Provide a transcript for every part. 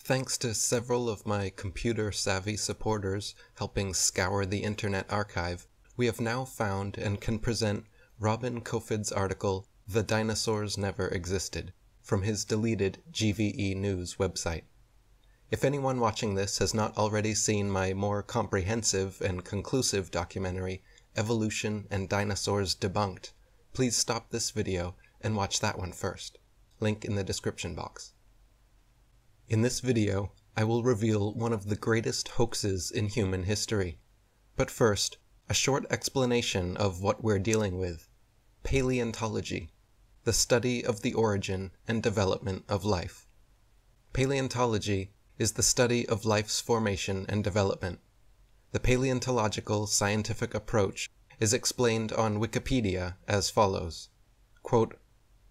Thanks to several of my computer-savvy supporters helping scour the Internet Archive, we have now found and can present Robin Koeffed's article, "The Dinosaurs Never Existed," from his deleted GVE News website. If anyone watching this has not already seen my more comprehensive and conclusive documentary, Evolution and Dinosaurs Debunked, please stop this video and watch that one first. Link in the description box. In this video, I will reveal one of the greatest hoaxes in human history. But first, a short explanation of what we're dealing with. Paleontology, the study of the origin and development of life. Paleontology is the study of life's formation and development. The paleontological scientific approach is explained on Wikipedia as follows. Quote,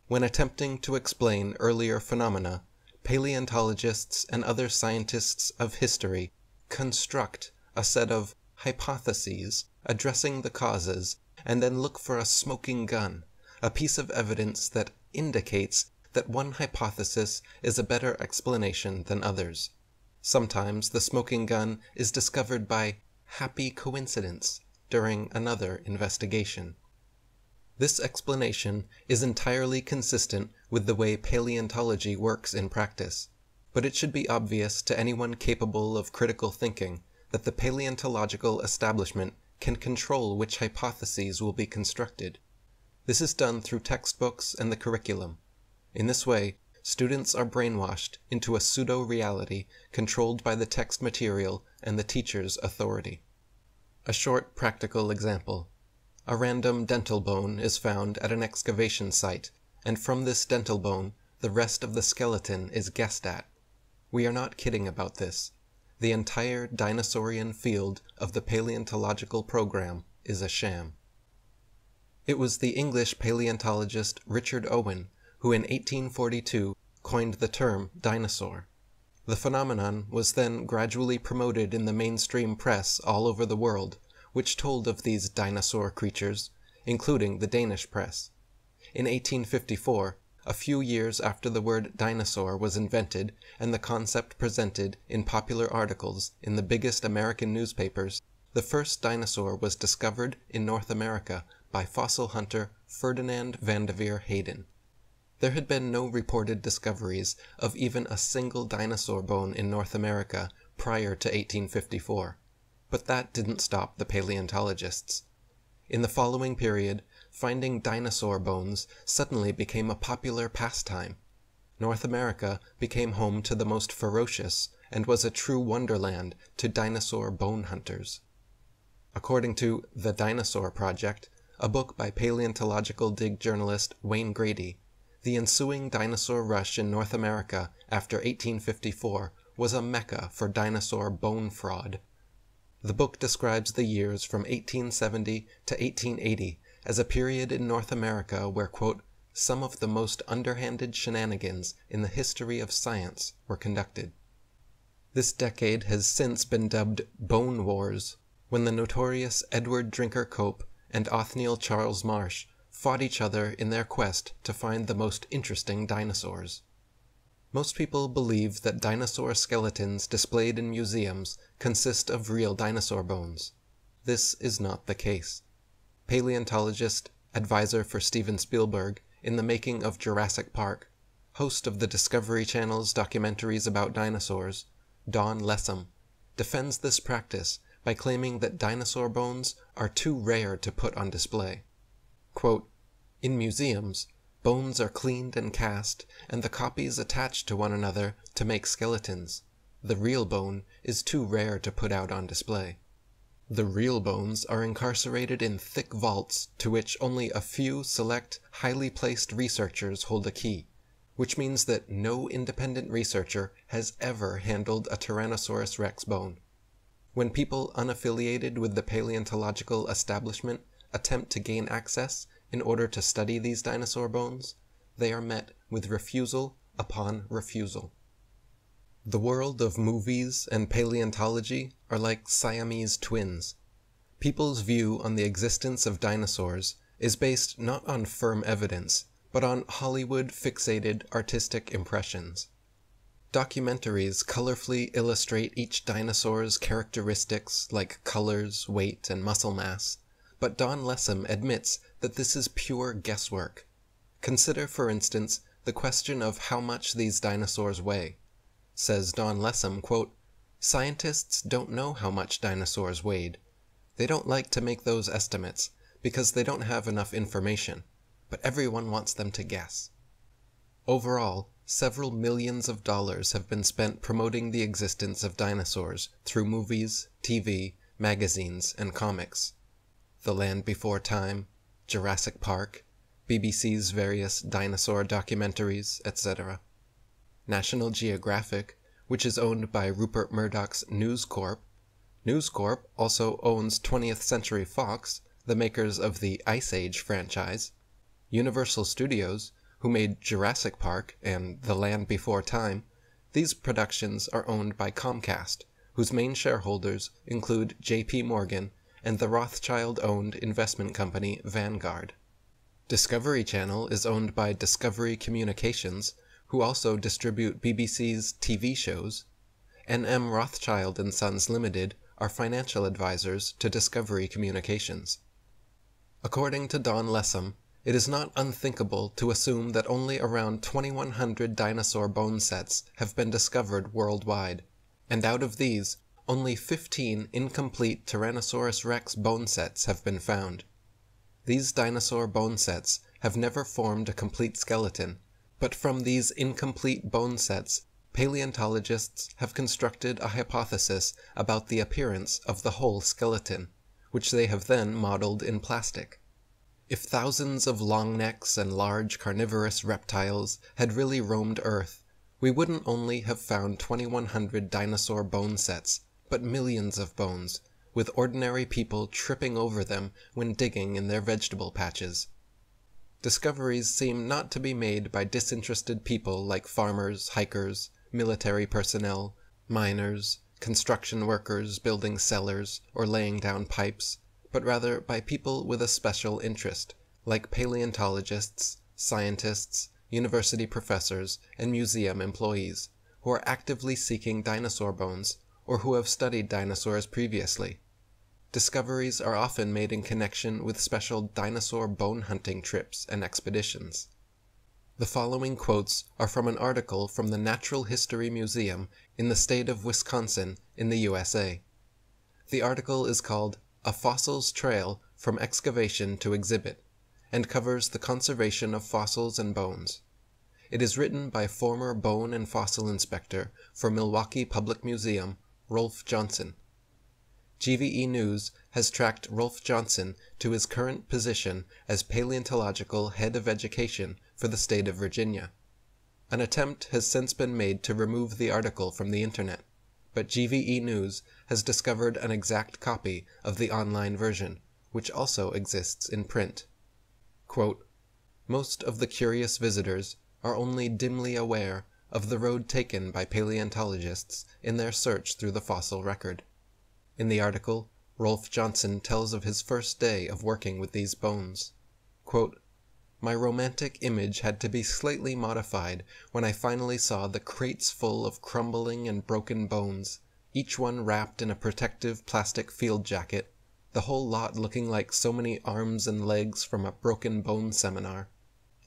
"When attempting to explain earlier phenomena, paleontologists and other scientists of history construct a set of hypotheses addressing the causes and then look for a smoking gun, a piece of evidence that indicates that one hypothesis is a better explanation than others. Sometimes the smoking gun is discovered by happy coincidence during another investigation. This explanation is entirely consistent with the way paleontology works in practice, but it should be obvious to anyone capable of critical thinking that the paleontological establishment can control which hypotheses will be constructed. This is done through textbooks and the curriculum. In this way, students are brainwashed into a pseudo-reality controlled by the text material and the teacher's authority. A short practical example. A random dental bone is found at an excavation site, and from this dental bone, the rest of the skeleton is guessed at. We are not kidding about this. The entire dinosaurian field of the paleontological program is a sham. It was the English paleontologist Richard Owen who in 1842 coined the term dinosaur. The phenomenon was then gradually promoted in the mainstream press all over the world, which told of these dinosaur creatures, including the Danish press. In 1854, a few years after the word dinosaur was invented and the concept presented in popular articles in the biggest American newspapers, the first dinosaur was discovered in North America by fossil hunter Ferdinand Vanderveer Hayden. There had been no reported discoveries of even a single dinosaur bone in North America prior to 1854. But that didn't stop the paleontologists. In the following period, finding dinosaur bones suddenly became a popular pastime. North America became home to the most ferocious and was a true wonderland to dinosaur bone hunters. According to The Dinosaur Project, a book by paleontological dig journalist Wayne Grady, the ensuing dinosaur rush in North America after 1854 was a mecca for dinosaur bone fraud. The book describes the years from 1870 to 1880 as a period in North America where, quote, "some of the most underhanded shenanigans in the history of science were conducted." This decade has since been dubbed Bone Wars, when the notorious Edward Drinker Cope and Othniel Charles Marsh fought each other in their quest to find the most interesting dinosaurs. Most people believe that dinosaur skeletons displayed in museums consist of real dinosaur bones. This is not the case. Paleontologist, advisor for Steven Spielberg in the making of Jurassic Park, host of the Discovery Channel's documentaries about dinosaurs, Don Lessam, defends this practice by claiming that dinosaur bones are too rare to put on display. Quote, "In museums, bones are cleaned and cast, and the copies attached to one another to make skeletons. The real bone is too rare to put out on display. The real bones are incarcerated in thick vaults to which only a few select, highly placed researchers hold a key, which means that no independent researcher has ever handled a Tyrannosaurus rex bone. When people unaffiliated with the paleontological establishment attempt to gain access in order to study these dinosaur bones, they are met with refusal upon refusal." The world of movies and paleontology are like Siamese twins. People's view on the existence of dinosaurs is based not on firm evidence, but on Hollywood-fixated artistic impressions. Documentaries colorfully illustrate each dinosaur's characteristics like colors, weight, and muscle mass, but Don Lessem admits that this is pure guesswork. Consider, for instance, the question of how much these dinosaurs weigh. Says Don Lessem, quote, "Scientists don't know how much dinosaurs weighed. They don't like to make those estimates because they don't have enough information, but everyone wants them to guess." Overall, several millions of dollars have been spent promoting the existence of dinosaurs through movies, TV, magazines, and comics. The Land Before Time, Jurassic Park, BBC's various dinosaur documentaries, etc. National Geographic, which is owned by Rupert Murdoch's News Corp. News Corp also owns 20th Century Fox, the makers of the Ice Age franchise. Universal Studios, who made Jurassic Park and The Land Before Time. These productions are owned by Comcast, whose main shareholders include J.P. Morgan and the Rothschild-owned investment company Vanguard. Discovery Channel is owned by Discovery Communications, who also distribute BBC's TV shows. N.M. Rothschild & Sons Limited are financial advisors to Discovery Communications. According to Don Lessem, it is not unthinkable to assume that only around 2,100 dinosaur bone sets have been discovered worldwide, and out of these, only 15 incomplete Tyrannosaurus rex bone sets have been found. These dinosaur bone sets have never formed a complete skeleton, but from these incomplete bone sets, paleontologists have constructed a hypothesis about the appearance of the whole skeleton, which they have then modeled in plastic. If thousands of long necks and large carnivorous reptiles had really roamed Earth, we wouldn't only have found 2,100 dinosaur bone sets, but millions of bones, with ordinary people tripping over them when digging in their vegetable patches. Discoveries seem not to be made by disinterested people like farmers, hikers, military personnel, miners, construction workers building cellars or laying down pipes, but rather by people with a special interest, like paleontologists, scientists, university professors, and museum employees, who are actively seeking dinosaur bones or who have studied dinosaurs previously. Discoveries are often made in connection with special dinosaur bone hunting trips and expeditions. The following quotes are from an article from the Natural History Museum in the state of Wisconsin in the USA. The article is called "A Fossils Trail from Excavation to Exhibit," and covers the conservation of fossils and bones. It is written by former bone and fossil inspector for Milwaukee Public Museum, Rolf Johnson. GVE News has tracked Rolf Johnson to his current position as paleontological head of education for the state of Virginia. An attempt has since been made to remove the article from the internet, but GVE News has discovered an exact copy of the online version, which also exists in print. Quote, "Most of the curious visitors are only dimly aware of the road taken by paleontologists in their search through the fossil record." In the article, Rolf Johnson tells of his first day of working with these bones. Quote, "My romantic image had to be slightly modified when I finally saw the crates full of crumbling and broken bones, each one wrapped in a protective plastic field jacket, the whole lot looking like so many arms and legs from a broken bone seminar.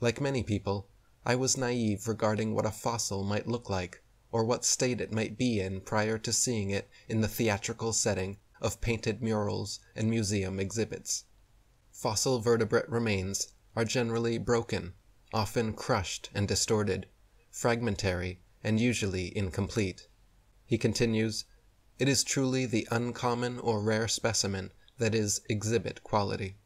Like many people, I was naive regarding what a fossil might look like, or what state it might be in prior to seeing it in the theatrical setting of painted murals and museum exhibits. Fossil vertebrate remains are generally broken, often crushed and distorted, fragmentary, and usually incomplete." He continues, "It is truly the uncommon or rare specimen that is exhibit quality.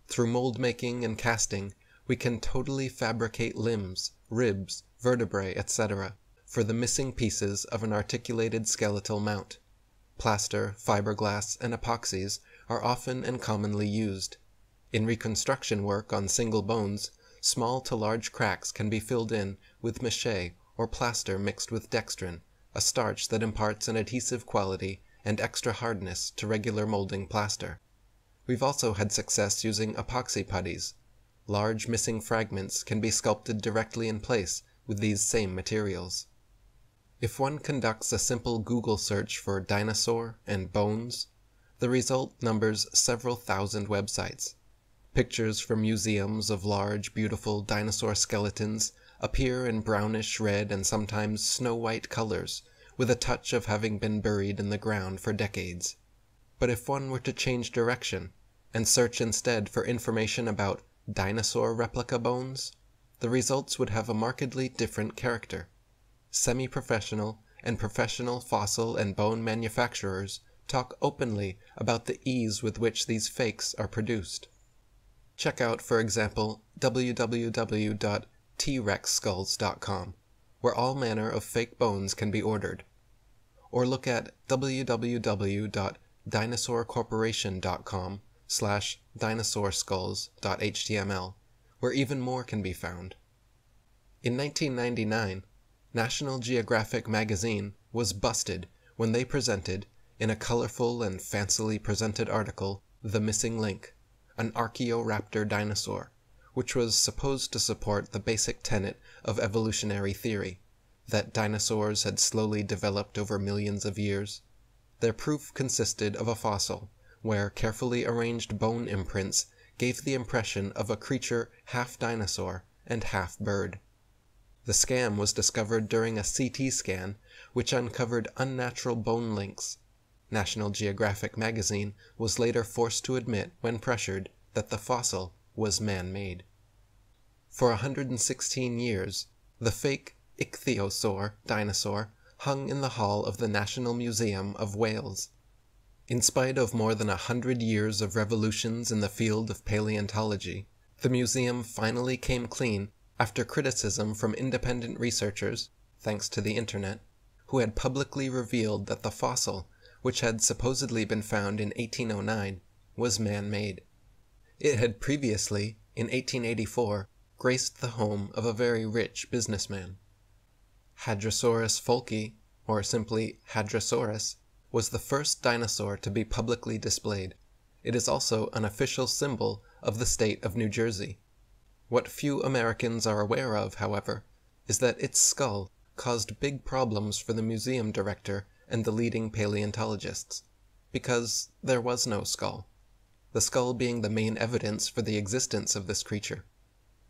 Through mold making and casting, we can totally fabricate limbs, ribs, vertebrae, etc., for the missing pieces of an articulated skeletal mount. Plaster, fiberglass, and epoxies are often and commonly used. In reconstruction work on single bones, small to large cracks can be filled in with mache or plaster mixed with dextrin, a starch that imparts an adhesive quality and extra hardness to regular molding plaster. We've also had success using epoxy putties. Large missing fragments can be sculpted directly in place with these same materials." If one conducts a simple Google search for dinosaur and bones, the result numbers several thousand websites. Pictures from museums of large, beautiful dinosaur skeletons appear in brownish red and sometimes snow-white colors, with a touch of having been buried in the ground for decades. But if one were to change direction and search instead for information about dinosaur replica bones, the results would have a markedly different character. Semi-professional and professional fossil and bone manufacturers talk openly about the ease with which these fakes are produced. Check out, for example, www.trexskulls.com, where all manner of fake bones can be ordered. Or look at www.dinosaurecorporation.com/dinosaurskulls.html, where even more can be found. In 1999, National Geographic magazine was busted when they presented, in a colorful and fancily presented article, The Missing Link, an Archaeoraptor dinosaur, which was supposed to support the basic tenet of evolutionary theory, that dinosaurs had slowly developed over millions of years. Their proof consisted of a fossil, where carefully arranged bone imprints gave the impression of a creature half dinosaur and half bird. The scam was discovered during a CT scan, which uncovered unnatural bone links. National Geographic magazine was later forced to admit, when pressured, that the fossil was man-made. For 116 years, the fake ichthyosaur dinosaur hung in the hall of the National Museum of Wales. In spite of more than 100 years of revolutions in the field of paleontology, the museum finally came clean after criticism from independent researchers, thanks to the internet, who had publicly revealed that the fossil, which had supposedly been found in 1809, was man-made. It had previously, in 1884, graced the home of a very rich businessman. Hadrosaurus folki, or simply Hadrosaurus, was the first dinosaur to be publicly displayed. It is also an official symbol of the state of New Jersey. What few Americans are aware of, however, is that its skull caused big problems for the museum director and the leading paleontologists, because there was no skull, the skull being the main evidence for the existence of this creature.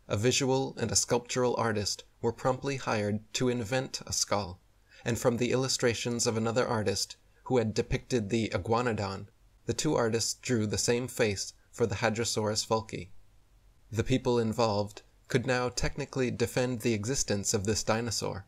A visual and a sculptural artist were promptly hired to invent a skull, and from the illustrations of another artist who had depicted the iguanodon, the two artists drew the same face for the Hadrosaurus folki. The people involved could now technically defend the existence of this dinosaur.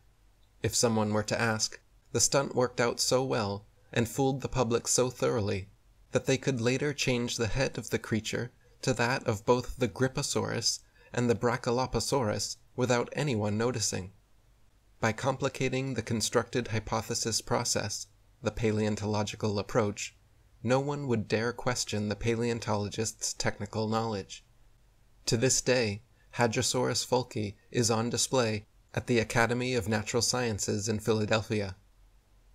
If someone were to ask, the stunt worked out so well and fooled the public so thoroughly that they could later change the head of the creature to that of both the Griposaurus and the Brachioposaurus without anyone noticing. By complicating the constructed hypothesis process, the paleontological approach, no one would dare question the paleontologist's technical knowledge. To this day, Hadrosaurus folki is on display at the Academy of Natural Sciences in Philadelphia.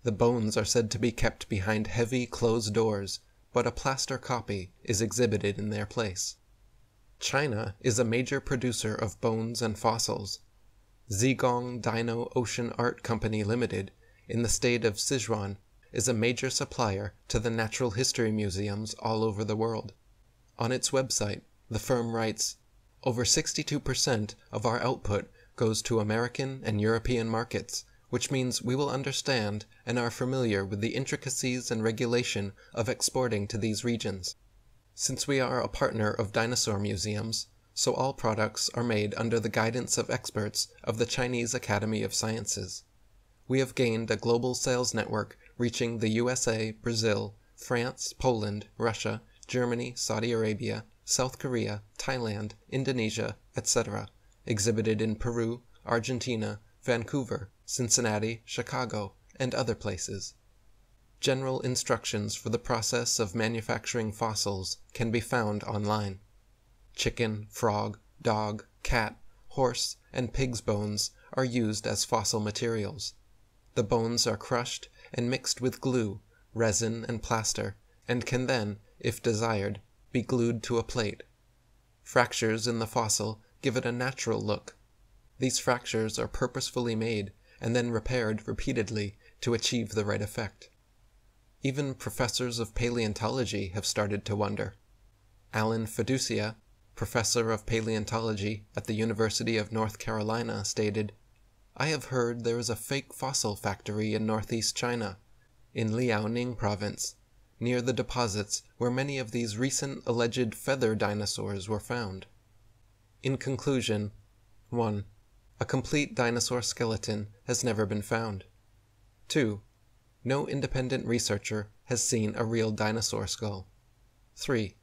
The bones are said to be kept behind heavy closed doors, but a plaster copy is exhibited in their place. China is a major producer of bones and fossils. Zhejiang Dino Ocean Art Company Limited, in the state of Sichuan, is a major supplier to the natural history museums all over the world. On its website, the firm writes, "Over 62% of our output goes to American and European markets, which means we will understand and are familiar with the intricacies and regulation of exporting to these regions. Since we are a partner of dinosaur museums, so all products are made under the guidance of experts of the Chinese Academy of Sciences. We have gained a global sales network reaching the USA, Brazil, France, Poland, Russia, Germany, Saudi Arabia, South Korea, Thailand, Indonesia, etc., exhibited in Peru, Argentina, Vancouver, Cincinnati, Chicago, and other places. General instructions for the process of manufacturing fossils can be found online. Chicken, frog, dog, cat, horse, and pig's bones are used as fossil materials. The bones are crushed and mixed with glue, resin, and plaster, and can then, if desired, be glued to a plate. Fractures in the fossil give it a natural look. These fractures are purposefully made and then repaired repeatedly to achieve the right effect. Even professors of paleontology have started to wonder. Alan Fiducia, professor of paleontology at the University of North Carolina, stated, "I have heard there is a fake fossil factory in northeast China, in Liaoning province, near the deposits where many of these recent alleged feather dinosaurs were found." In conclusion, 1. A complete dinosaur skeleton has never been found. 2. No independent researcher has seen a real dinosaur skull. 3.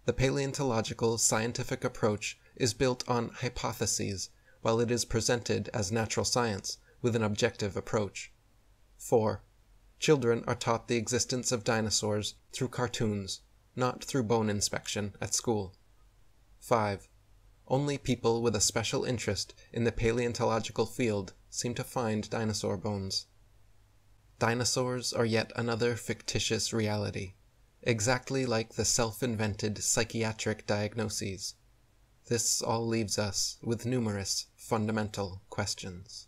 The paleontological scientific approach is built on hypotheses, while it is presented as natural science with an objective approach. 4. Children are taught the existence of dinosaurs through cartoons, not through bone inspection at school. 5. Only people with a special interest in the paleontological field seem to find dinosaur bones. Dinosaurs are yet another fictitious reality, exactly like the self-invented psychiatric diagnoses. This all leaves us with numerous fundamental questions.